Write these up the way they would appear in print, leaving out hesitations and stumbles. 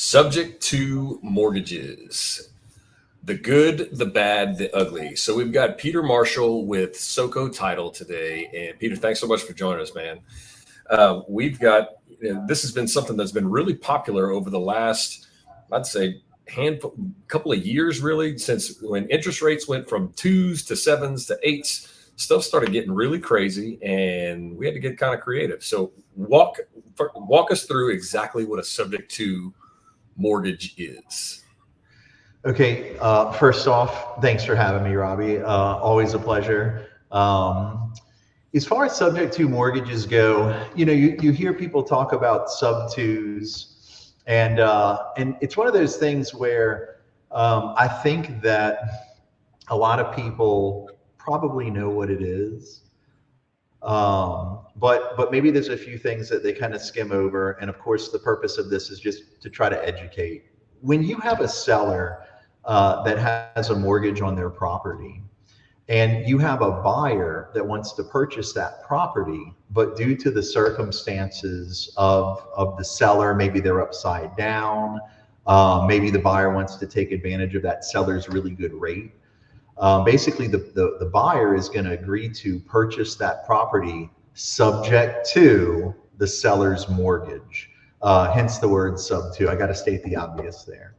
Subject to mortgages, the good, the bad, the ugly. So we've got Peter Marshall with Soco Title today. And Peter, thanks so much for joining us, man. We've got, this has been something that's been really popular over the last, I'd say, couple of years, really, since when interest rates went from twos to sevens to eights. Stuff started getting really crazy, and we had to get kind of creative. So walk us through exactly what a subject to mortgage is. Okay, first off, thanks for having me, Robbie. Always a pleasure. As far as subject to mortgages go, you hear people talk about sub twos, and it's one of those things where I think that a lot of people probably know what it is, but maybe there's a few things that they kind of skim over. And of course, the purpose of this is just to try to educate. When you have a seller that has a mortgage on their property, and you have a buyer that wants to purchase that property, but due to the circumstances of the seller, maybe they're upside down, maybe the buyer wants to take advantage of that seller's really good rate. Basically, the buyer is going to agree to purchase that property subject to the seller's mortgage. Hence the word sub to. I got to state the obvious there.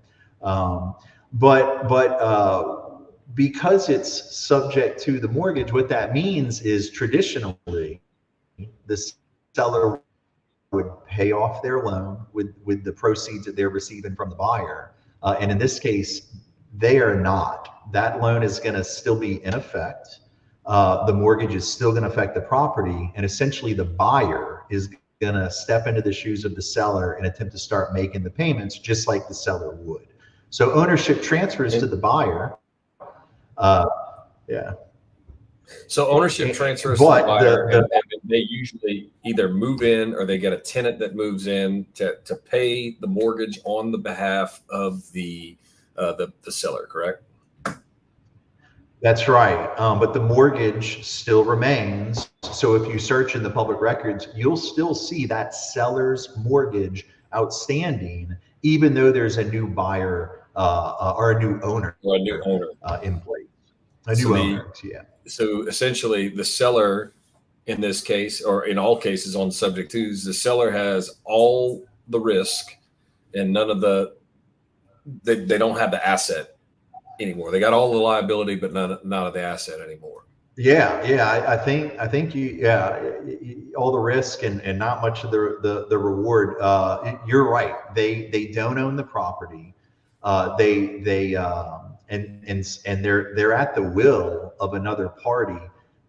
But because it's subject to the mortgage, what that means is traditionally the seller would pay off their loan with the proceeds that they're receiving from the buyer. And in this case, they are not. That loan is going to still be in effect. The mortgage is still going to affect the property. And essentially the buyer is going to step into the shoes of the seller and attempt to start making the payments just like the seller would. So ownership transfers to the buyer. Yeah. So ownership transfers to the buyer, and they usually either move in or they get a tenant that moves in to pay the mortgage on the behalf of the seller, correct? That's right. But the mortgage still remains. So if you search in the public records, you'll still see that seller's mortgage outstanding, even though there's a new buyer or a new owner, in place. A new owner, yeah. So essentially, the seller, in this case, or in all cases on subject twos, the seller has all the risk and none of they don't have the asset anymore. They got all the liability, but none of the asset anymore. Yeah. I think all the risk and not much of the reward. You're right. They don't own the property. And they're at the will of another party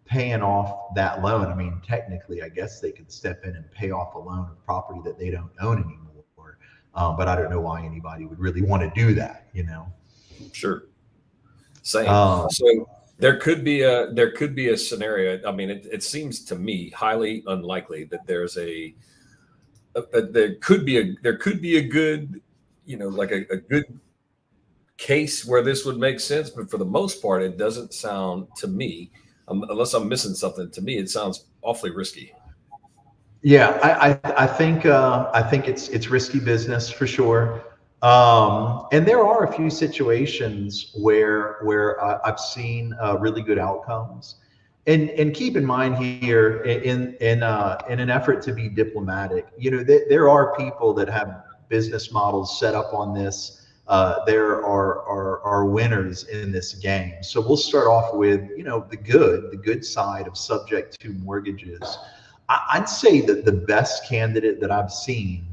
paying off that loan. I mean, technically, I guess they could step in and pay off a loan of property that they don't own anymore. But I don't know why anybody would really want to do that, Sure. Same. So there could be a scenario. I mean, it seems to me highly unlikely that there could be a good, like a good case where this would make sense. But for the most part, it doesn't sound to me, unless I'm missing something, to me, it sounds awfully risky. Yeah, I think it's risky business for sure. And there are a few situations where I've seen really good outcomes. And keep in mind here, in an effort to be diplomatic, there are people that have business models set up on this. There are winners in this game. So we'll start off with the good side of subject to mortgages. I'd say that the best candidate that I've seen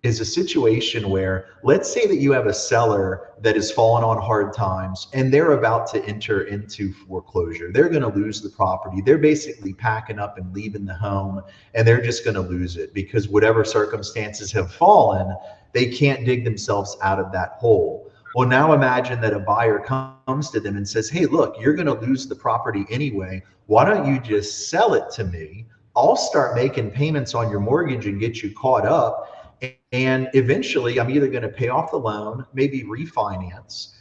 is a situation where, let's say that you have a seller that has fallen on hard times and they're about to enter into foreclosure. They're going to lose the property. They're basically packing up and leaving the home, and they're just going to lose it because whatever circumstances have fallen, they can't dig themselves out of that hole. Well, now imagine that a buyer comes to them and says, hey, look, you're going to lose the property anyway. Why don't you just sell it to me? I'll start making payments on your mortgage and get you caught up. And eventually I'm either going to pay off the loan, maybe refinance.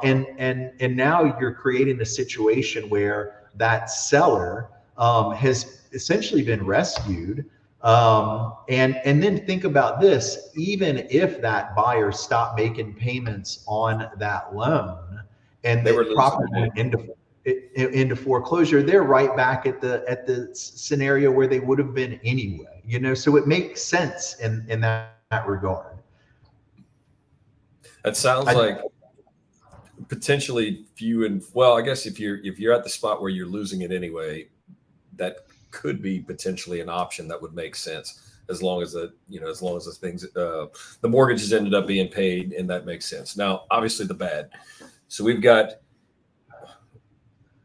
And now you're creating a situation where that seller has essentially been rescued And then think about this: even if that buyer stopped making payments on that loan, and They were the losing property it. went into foreclosure, they're right back at the scenario where they would have been anyway. You know, so it makes sense in that regard. That sounds I, like potentially few and well, I guess if you're at the spot where you're losing it anyway, that could be potentially an option that would make sense as long as as long as the things the mortgages ended up being paid, and that makes sense. Now, obviously the bad. So we've got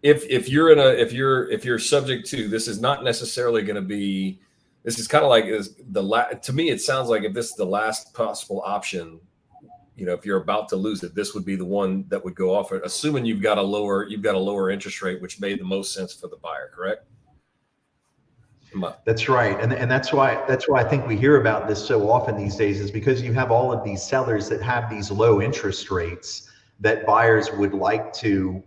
if you're in a if you're subject to this is not necessarily going to be this is kind of like is to me it sounds like if this is the last possible option, if you're about to lose it, this would be the one that would go off, assuming you've got a lower interest rate, which made the most sense for the buyer, correct? That's right, and that's why I think we hear about this so often these days, is because you have all of these sellers that have these low interest rates that buyers would like to,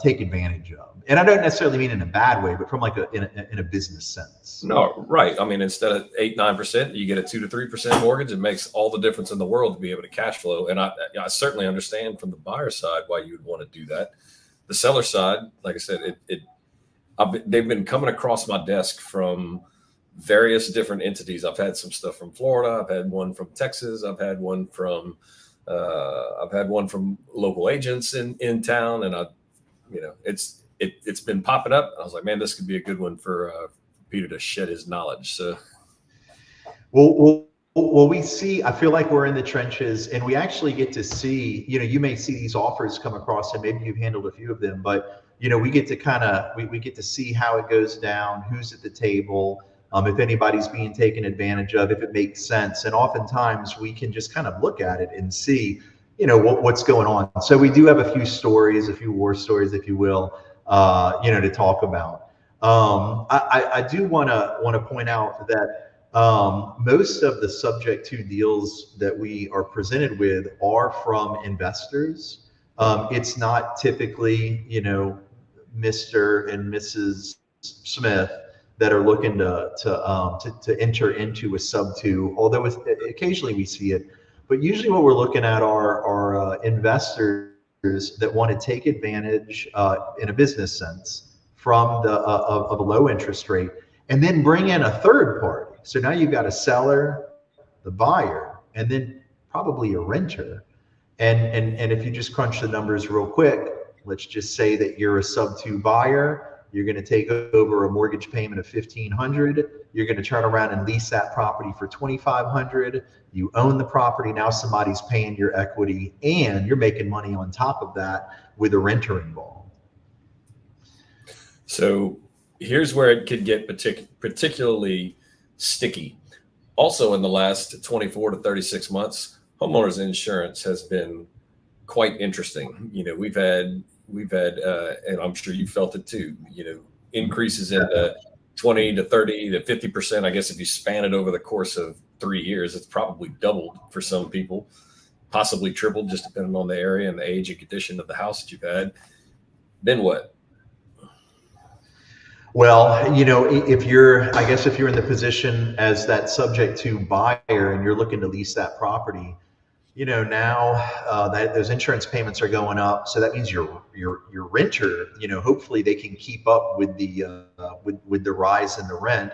take advantage of. And I don't necessarily mean in a bad way, but from like in a business sense. No, right. I mean, instead of 8-9%, you get a 2 to 3% mortgage. It makes all the difference in the world to be able to cash flow. And I certainly understand from the buyer side why you would want to do that. The seller side, like I said, they've been coming across my desk from various different entities. I've had some stuff from Florida. I've had one from Texas. I've had one from local agents in town, and it's been popping up. I was like, man, this could be a good one for Peter to shed his knowledge. So, Well, we see, I feel like we're in the trenches, and we actually get to see, you may see these offers come across, and maybe you've handled a few of them, but, we get to we get to see how it goes down, who's at the table, if anybody's being taken advantage of, if it makes sense. And oftentimes we can just kind of look at it and see, what's going on. So we do have a few stories, a few war stories, if you will, to talk about. I do want to point out that most of the subject to deals that we are presented with are from investors. It's not typically, Mr. and Mrs. Smith that are looking to enter into a sub two, although occasionally we see it. But usually what we're looking at are investors that want to take advantage in a business sense from of a low interest rate, and then bring in a third party. So now you've got a seller, the buyer, and then probably a renter. And if you just crunch the numbers real quick, let's just say that you're a sub two buyer, you're going to take over a mortgage payment of $1,500. You're going to turn around and lease that property for $2,500. You own the property. Now somebody's paying your equity, and you're making money on top of that with a renter involved. So here's where it could get particularly sticky. Also, in the last 24 to 36 months, homeowners insurance has been quite interesting. We've had, and I'm sure you felt it too, increases in the 20 to 30 to 50%. I guess if you span it over the course of 3 years, it's probably doubled for some people, possibly tripled, just depending on the area and the age and condition of the house that you've had. Then what? Well, if you're in the position as that subject to buyer and you're looking to lease that property, now that those insurance payments are going up, so that means your renter, hopefully they can keep up with the with the rise in the rent.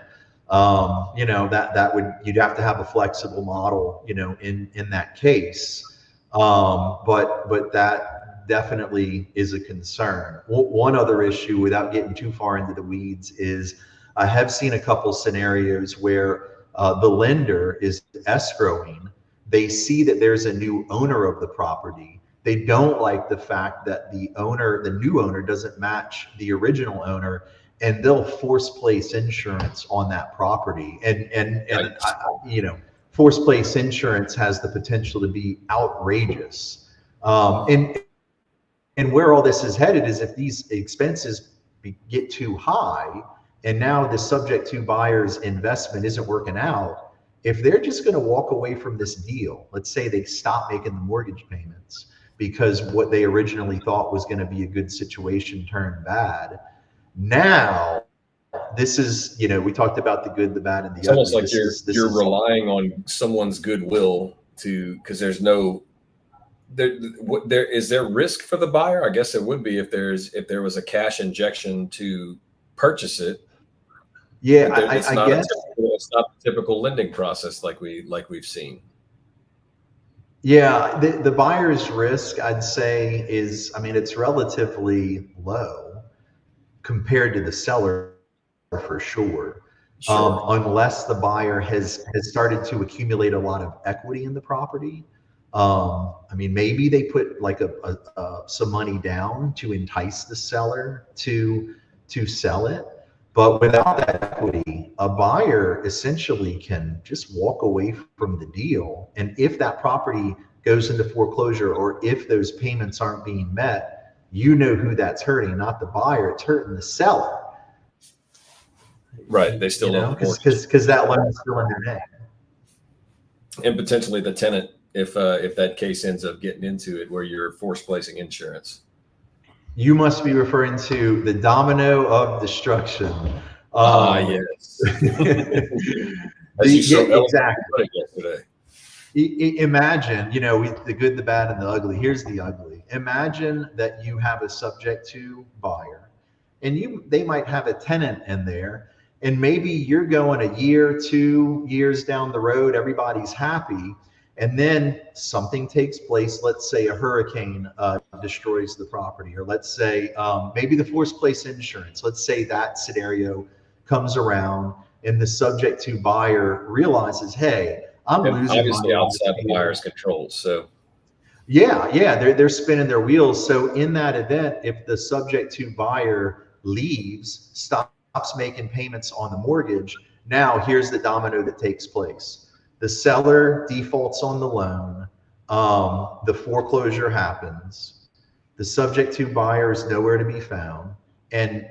You'd have to have a flexible model, in that case. But that definitely is a concern. One other issue, without getting too far into the weeds, is I have seen a couple scenarios where the lender is escrowing. They see that there's a new owner of the property. They don't like the fact that the new owner doesn't match the original owner, and they'll force place insurance on that property. And force place insurance has the potential to be outrageous. And where all this is headed is if these expenses get too high, and now the subject to buyer's investment isn't working out, if they're just going to walk away from this deal, let's say they stop making the mortgage payments because what they originally thought was going to be a good situation turned bad. Now this is, we talked about the good, the bad, and the It's almost ugly. like This you're is relying on someone's goodwill because there's no there is there risk for the buyer. I guess it would be if there was a cash injection to purchase it, yeah, but there, I guess. it's not the typical lending process like we've seen. Yeah, the buyer's risk, I'd say, is, I mean, it's relatively low compared to the seller for sure. Sure. Unless the buyer has started to accumulate a lot of equity in the property. I mean, maybe they put like some money down to entice the seller to sell it. But without that equity, a buyer essentially can just walk away from the deal. And if that property goes into foreclosure, or if those payments aren't being met, you know who that's hurting, not the buyer. It's hurting the seller. Right. They still owe the mortgage. Because that loan is still in their name. And potentially the tenant if that case ends up getting into it where you're forced placing insurance. You must be referring to the domino of destruction. Yes. As you so exactly. put it yesterday. Imagine, the good, the bad, and the ugly. Here's the ugly. Imagine that you have a subject to buyer, and they might have a tenant in there, and maybe you're going a year, 2 years down the road, everybody's happy, and then something takes place. Let's say a hurricane destroys the property, or let's say maybe the forced place insurance. Let's say that scenario comes around, and the subject to buyer realizes, hey, I'm losing obviously money outside the buyer's control. So yeah, they're spinning their wheels. So in that event, if the subject to buyer leaves, stops making payments on the mortgage, now here's the domino that takes place. The seller defaults on the loan. The foreclosure happens. The subject to buyer is nowhere to be found, and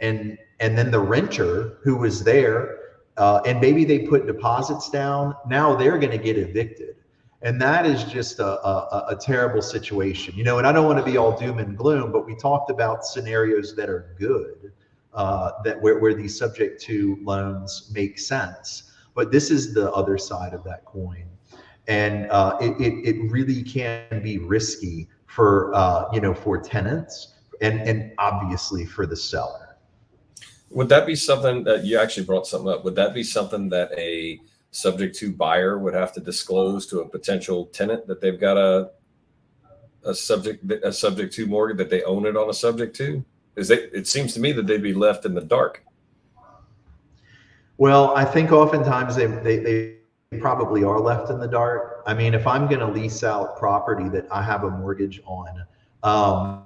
then the renter who was there, and maybe they put deposits down. Now they're going to get evicted, and that is just a terrible situation. And I don't want to be all doom and gloom, but we talked about scenarios that are good, that where these subject to loans make sense. But this is the other side of that coin, and it really can be risky for for tenants, and obviously for the seller. Would that be something that you actually brought something up? Would that be something that a subject to buyer would have to disclose to a potential tenant that they've got a subject to mortgage, that they own it on a subject to? It seems to me that they'd be left in the dark. Well, I think oftentimes they probably are left in the dark. I mean, if I'm going to lease out property that I have a mortgage on, I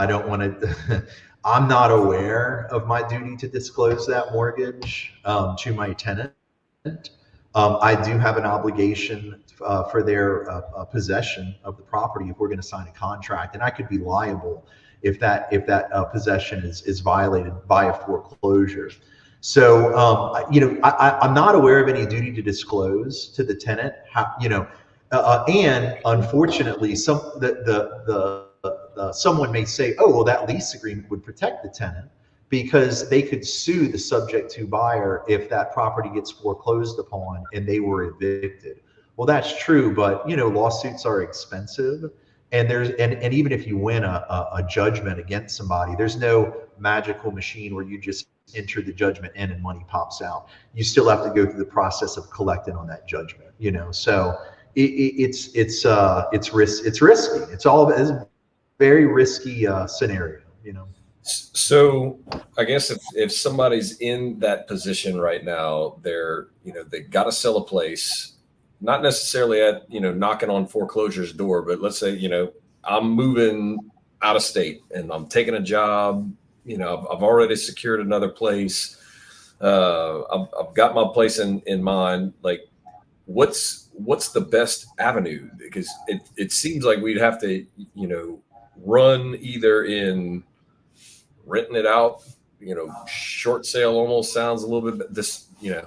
don't want to. I'm not aware of my duty to disclose that mortgage to my tenant. I do have an obligation for their possession of the property if we're going to sign a contract, and I could be liable if that possession is violated by a foreclosure. So, I'm not aware of any duty to disclose to the tenant. And unfortunately, someone may say, "Oh, well, that lease agreement would protect the tenant," because they could sue the subject to buyer if that property gets foreclosed upon and they were evicted. Well, that's true, but lawsuits are expensive, and and even if you win a judgment against somebody, there's no magical machine where you just enter the judgment in and money pops out. You still have to go through the process of collecting on that judgment. So it's risky. It's a very risky scenario. So I guess if somebody's in that position right now, they got to sell a place, not necessarily at knocking on foreclosure's door, but let's say I'm moving out of state and I'm taking a job. I've already secured another place. I've got my place in mind. Like, what's the best avenue? Because it seems like we'd have to run either in renting it out. Short sale almost sounds a little bit this. I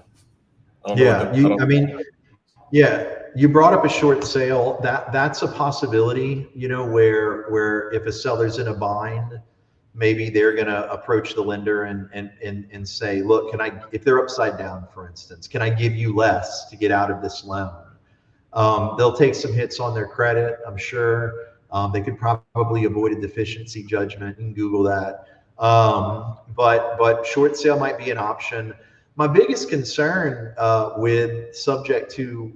don't know. Yeah, you brought up a short sale. That's a possibility. Where if a seller's in a bind, maybe they're going to approach the lender and say, look, if they're upside down, for instance, can I give you less to get out of this loan? They'll take some hits on their credit, I'm sure. They could probably avoid a deficiency judgment. You can Google that. But short sale might be an option. My biggest concern with subject to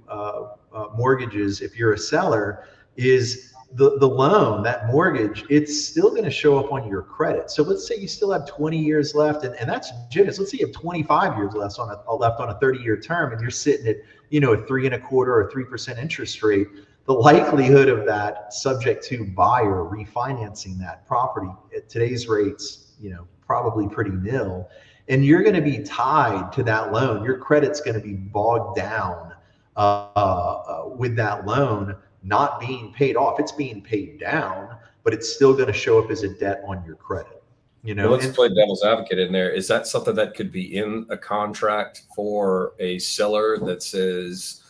mortgages, if you're a seller, is the loan, that mortgage, it's still going to show up on your credit. So let's say you still have 20 years left, and that's generous. Let's say you have 25 years left on a 30-year term, and you're sitting at a 3.25% or 3% interest rate. The likelihood of that subject to buyer refinancing that property at today's rates, probably pretty nil. And you're going to be tied to that loan. Your credit's going to be bogged down with that loan not being paid off. It's being paid down, but it's still going to show up as a debt on your credit. Well, let's play devil's advocate in there. Is that something that could be in a contract for a seller that says,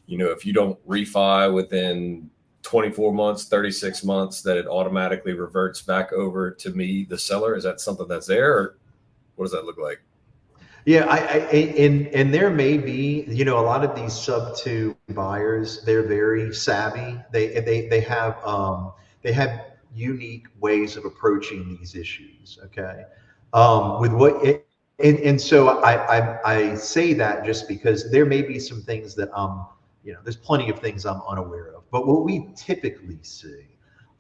if you don't refi within 24 months, 36 months, that it automatically reverts back over to me, the seller? Is that something that's there, or what does that look like? Yeah, and there may be, a lot of these sub-2 buyers, they're very savvy. They have unique ways of approaching these issues. Okay, so I say that just because there may be some things that there's plenty of things I'm unaware of. But what we typically see,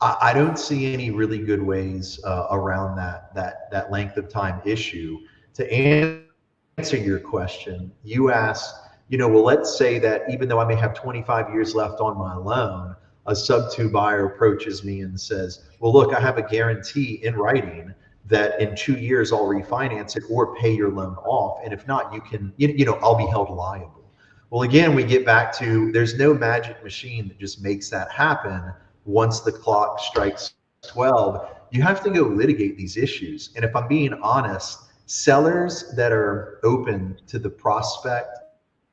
I don't see any really good ways around that length of time issue. To answer your question, you asked, well, let's say that even though I may have 25 years left on my loan, a sub-2 buyer approaches me and says, well, look, I have a guarantee in writing that in 2 years I'll refinance it or pay your loan off. And if not, you can, I'll be held liable. Well, again, we get back to, there's no magic machine that just makes that happen. Once the clock strikes 12, you have to go litigate these issues. And if I'm being honest, sellers that are open to the prospect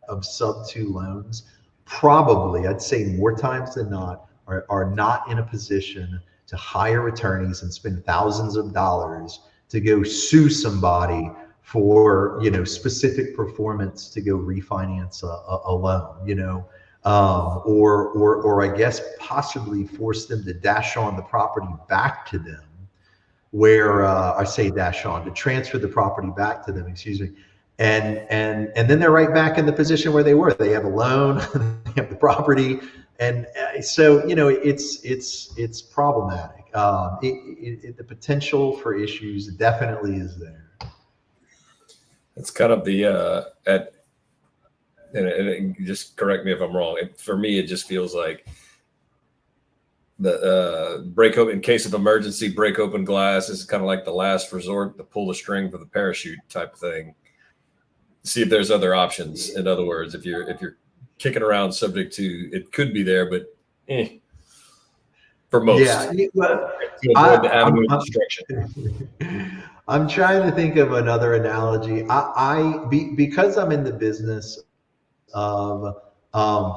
of sub-2 loans, probably, I'd say more times than not, are not in a position to hire attorneys and spend thousands of dollars to go sue somebody for specific performance to go refinance a loan, or I guess possibly force them to dash on the property back to them, where I say dash on, to transfer the property back to them, excuse me, and then they're right back in the position where they were. They have a loan, they have the property, and so it's problematic. The potential for issues definitely is there. It's kind of the and just correct me if I'm wrong. For me, it just feels like the break open in case of emergency, break open glass is kind of like the last resort, to pull the string for the parachute type of thing. See if there's other options. In other words, if you're kicking around subject to, it could be there, but for most, yeah. Well, to avoid the avenue of destruction. I'm trying to think of another analogy. Because I'm in the business of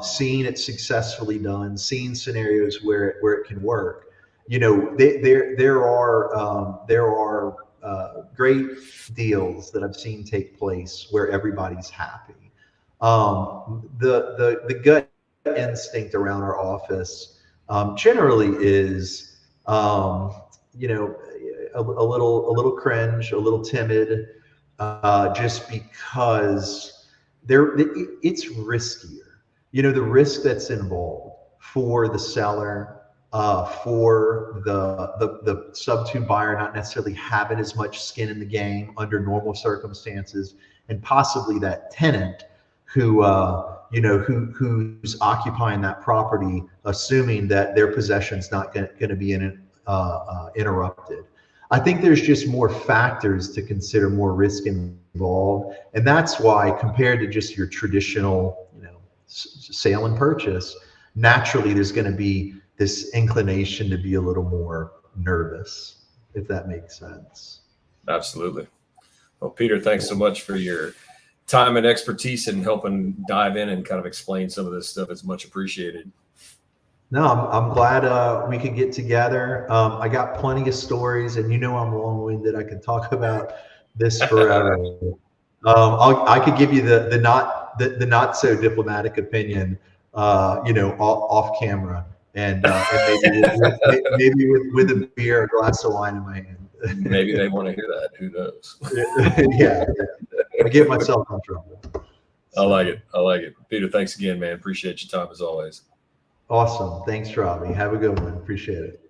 seeing it successfully done, seeing scenarios where it can work. There are great deals that I've seen take place where everybody's happy. The gut instinct around our office generally is a little cringe, a little timid, just because it's riskier. The risk that's involved for the seller, for the sub-2 buyer not necessarily having as much skin in the game under normal circumstances, and possibly that tenant who who's occupying that property, assuming that their possession's not going to be interrupted. I think there's just more factors to consider, more risk involved, and that's why, compared to just your traditional, sale and purchase, naturally there's going to be this inclination to be a little more nervous, if that makes sense. Absolutely. Well, Peter, thanks so much for your time and expertise in helping dive in and kind of explain some of this stuff. It's much appreciated. No, I'm glad we could get together. I got plenty of stories, and I'm long-winded. I can talk about this forever. I could give you the not so diplomatic opinion, off camera, and maybe with a beer, a glass of wine in my hand. Maybe they want to hear that. Who knows? Yeah, I get myself in trouble. I like So, it. I like it. Peter, thanks again, man. Appreciate your time as always. awesome. Thanks, Robbie. Have a good one. Appreciate it.